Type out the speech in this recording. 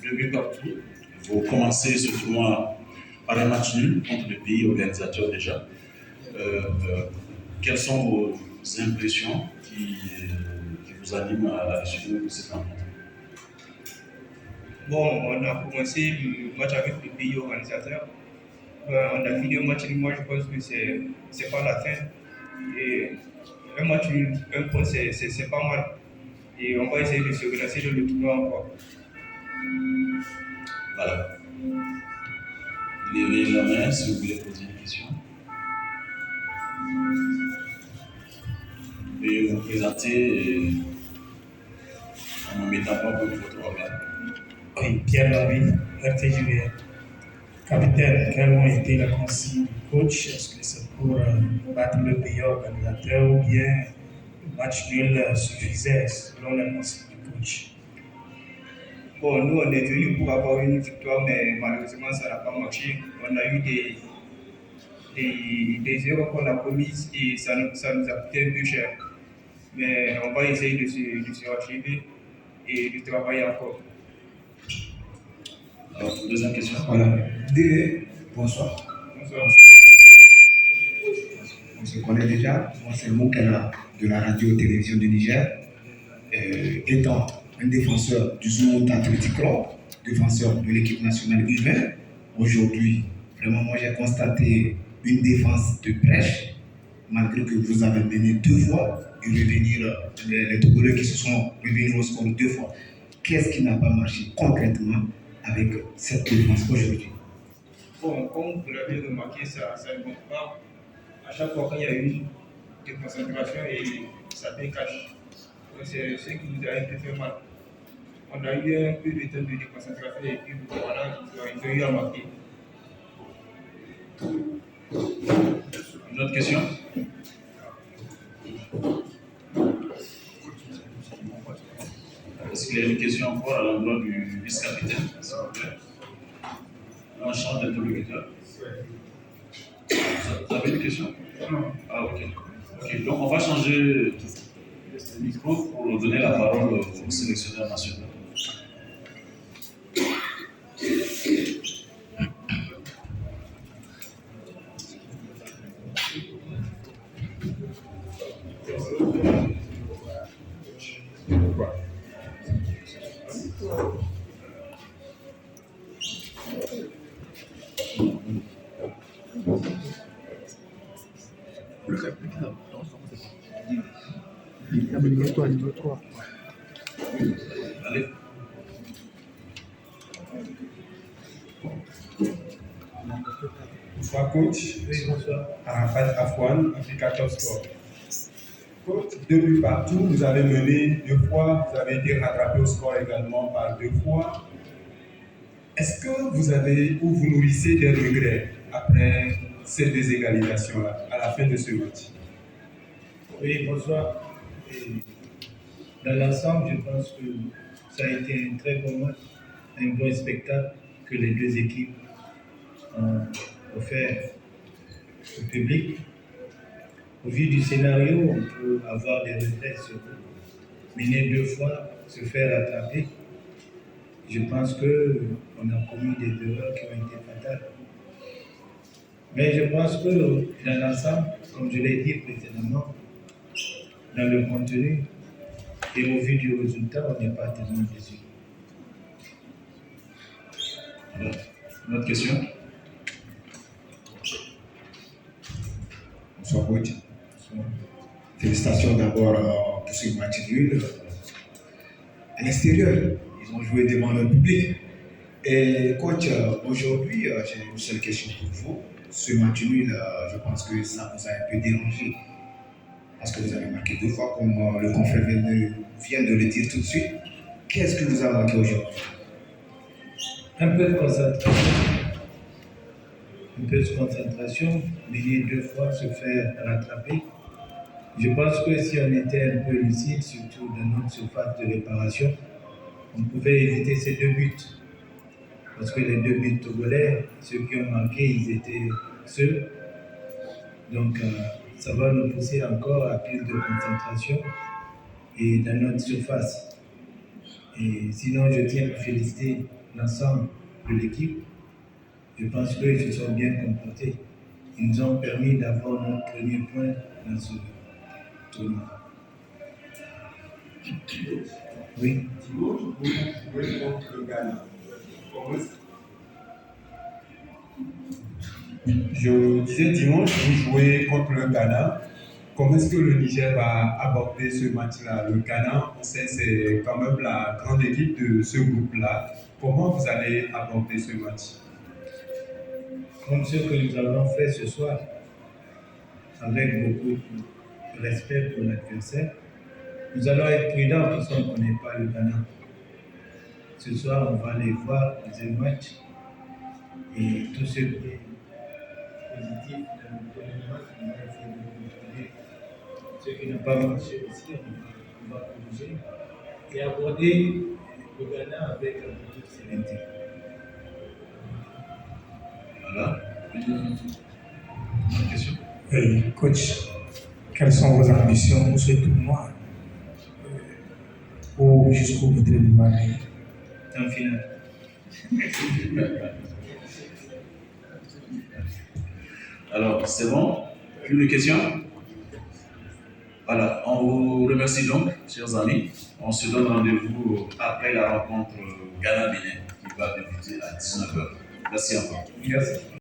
2 buts partout. Vous commencez ce tournoi par un match nul contre le pays organisateur déjà. Quelles sont vos impressions qui vous animent à la suite de cette rencontre? Bon, on a commencé le match avec le pays organisateur. On a fini le match nul. Moi, je pense que c'est pas la fin. Et un match nul, un point, c'est pas mal. Et on va essayer de se relancer dans le tournoi encore. Voilà. Levez la main si vous voulez poser une question. Et vous présenter en ne mettant pas votre organe. Oui, Pierre David, RTJVR. Capitaine, quelles ont été les consignes du coach? Est-ce que c'est pour battre le pays organisateur ou bien le match nul suffisait selon les consignes du coach? Bon, nous, on est venus pour avoir une victoire, mais malheureusement, ça n'a pas marché. On a eu des erreurs qu'on a commises et ça nous a coûté un peu cher. Mais on va essayer de se rachever et de travailler encore. Alors, deuxième question. Voilà. Délé, bonsoir. Bonsoir. On se connaît déjà. Moi, c'est Moukela de la radio-télévision du Niger. Étant un défenseur du Zoumou Athletic Club, défenseur de l'équipe nationale U20, aujourd'hui, vraiment, moi, j'ai constaté une défense de brèche, malgré que vous avez mené 2 fois et revenir, les Togolais qui se sont revenus au score 2 fois. Qu'est-ce qui n'a pas marché concrètement avec cette défense aujourd'hui? Bon, comme vous l'avez remarqué, ça ne compte pas. À chaque fois qu'il y a une déconcentration et ça décache. Donc c'est ce qui nous a un peu fait mal. On a eu un peu de temps de déconcentration et puis voilà, ils ont eu à marquer. Une autre question? Est-ce qu'il y a une question encore à l'endroit du vice-capitaine, s'il vous plaît? On change d'interlocuteur. Vous avez une question? Ah, ok. Ok, donc on va changer le micro pour donner la parole au sélectionneur national. Allez. Bonsoir coach. Oui, bonsoir. Arafat Afouane, applicateur sport. Coach, 2 buts partout, vous avez mené 2 fois, vous avez été rattrapé au score également par 2 fois. Est-ce que vous avez ou vous nourrissez des regrets après ces 2 égalisations-là, à la fin de ce match? Oui, bonsoir. Et dans l'ensemble, je pense que ça a été un très bon match, un bon spectacle que les 2 équipes ont offert au public. Au vu du scénario, on peut avoir des regrets sur mener 2 fois, se faire rattraper. Je pense qu'on a commis des erreurs qui ont été fatales. Mais je pense que dans l'ensemble, comme je l'ai dit précédemment, dans le contenu et au vu du résultat, on n'est pas tellement déçu. Une autre question? Bonsoir coach. Félicitations d'abord pour ce match nul. À l'extérieur, ils ont joué devant le public. Et coach, aujourd'hui, j'ai une seule question pour vous. Ce match nul, je pense que ça vous a un peu dérangé. Parce que vous avez marqué 2 fois, comme le confrère vient de le dire tout de suite. Qu'est-ce que vous a marqué aujourd'hui? Un peu de concentration. Un peu de concentration, mener 2 fois, se faire rattraper. Je pense que si on était un peu lucide, surtout dans notre surface de réparation, on pouvait éviter ces 2 buts. Parce que les 2 buts togolais, ceux qui ont marqué, ils étaient seuls. Donc ça va nous pousser encore à plus de concentration et dans notre surface. Et sinon, je tiens à féliciter l'ensemble de l'équipe. Je pense qu'ils se sont bien comportés. Ils nous ont permis d'avoir notre premier point dans ce tournoi. Oui. Dimanche, vous jouez contre le Ghana. Je disais dimanche, vous jouez contre le Ghana. Comment est-ce que le Niger va aborder ce match-là? Le Ghana, on sait, c'est quand même la grande équipe de ce groupe-là. Comment vous allez aborder ce match? Comme ce que nous avons fait ce soir, avec beaucoup de respect pour l'adversaire, nous allons être prudents parce qu'on ne connaît pas le Ghana. Ce soir, on va aller voir le deuxième match et tout ce qui est positif dans le premier match, on va essayer de corriger. Ce qui n'a pas marché aussi, on va corriger et aborder le Ghana avec un peu de sérénité. Voilà. Une question? Coach, quelles sont vos ambitions pour ce tournoi? Ou jusqu'au bout de l'année? En finale. Alors, c'est bon? Plus de questions? Voilà, on vous remercie donc, chers amis. On se donne rendez-vous après la rencontre Ghana-Bénin qui va débuter à 19h. Merci encore. Merci.